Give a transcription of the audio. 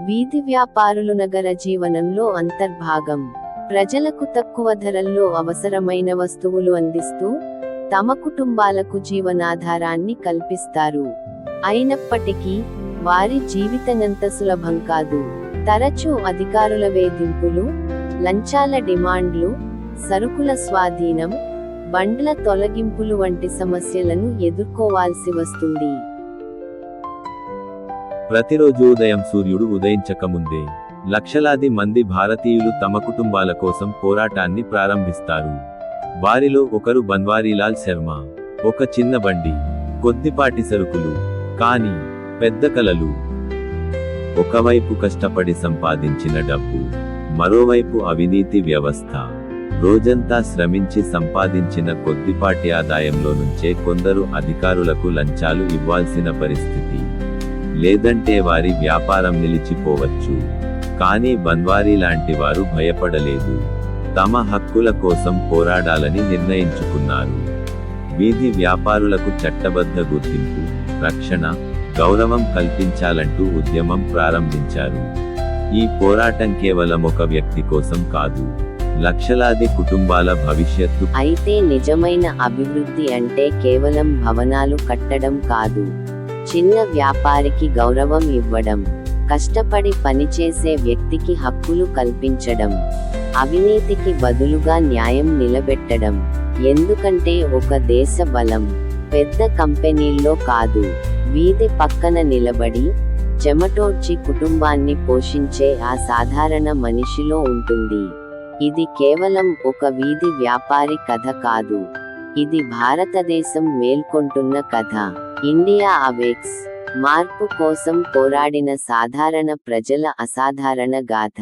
వీధి వ్యాపారులు నగర జీవనంలో అంతర్భాగం. ప్రజలకు తక్కువ ధరల్లో అవసరమైన వస్తువులు అందిస్తూ తమ కుటుంబాలకు జీవనాధారాన్ని కల్పిస్తారు. అయినప్పటికీ వారి జీవితమంత సులభం కాదు. తరచూ అధికారుల వేధింపులు, లంచాల డిమాండ్లు, సరుకుల స్వాధీనం, బండ్ల తొలగింపులు వంటి సమస్యలను ఎదుర్కోవాల్సి వస్తుంది. ప్రతిరోజు ఉదయం సూర్యుడు ఉదయించకముందే లక్షలాది మంది భారతీయులు తమ కుటుంబాల కోసం పోరాటాన్ని ప్రారంభిస్తారు. వారిలో ఒకరు బన్వారీలాల్ శర్మ. ఒక చిన్న బండి, కొద్దిపాటి సరుకులు, కానీ పెద్ద కలలు. ఒకవైపు కష్టపడి సంపాదించిన డబ్బు, మరోవైపు అవినీతి వ్యవస్థ. రోజంతా శ్రమించి సంపాదించిన కొద్దిపాటి ఆదాయంలో నుంచే కొందరు అధికారులకు లంచాలు ఇవ్వాల్సిన పరిస్థితి, లేదంటే వారి వ్యాపారం నిలిచిపోవచ్చు. కానీ బన్వారీ లాంటి వారు భయపడలేదు. తమ హక్కుల కోసం పోరాడాలని నిర్ణయించుకున్నారు. వీధి వ్యాపారులకు చట్టబద్ధ గుర్తింపు, రక్షణ, గౌరవం కల్పించాలంటూ ఉద్యమం ప్రారంభించారు. ఈ పోరాటం కేవలం ఒక వ్యక్తి కోసం కాదు, లక్షలాది కుటుంబాల భవిష్యత్తు. అయితే నిజమైన అభివృద్ధి అంటే కేవలం భవనాలు కట్టడం కాదు. చిన్న వ్యాపారికి గౌరవం ఇవ్వడం, కష్టపడి పనిచేసే వ్యక్తికి హక్కులు కల్పించడం, అవినీతికి బదులుగా న్యాయం నిలబెట్టడం. ఎందుకంటే ఒక దేశ బలం పెద్ద కంపెనీల్లో కాదు, వీధి పక్కన నిలబడి చెమటోడ్చి కుటుంబాన్ని పోషించే ఆ సాధారణ మనిషిలో ఉంటుంది. ఇది కేవలం ఒక వీధి వ్యాపారి కథ కాదు, ఇది భారతదేశం మేల్కొంటున్న కథ. ఇండియా అవేక్స్, మార్పు కోసం పోరాడిన సాధారణ ప్రజల అసాధారణ గాథ.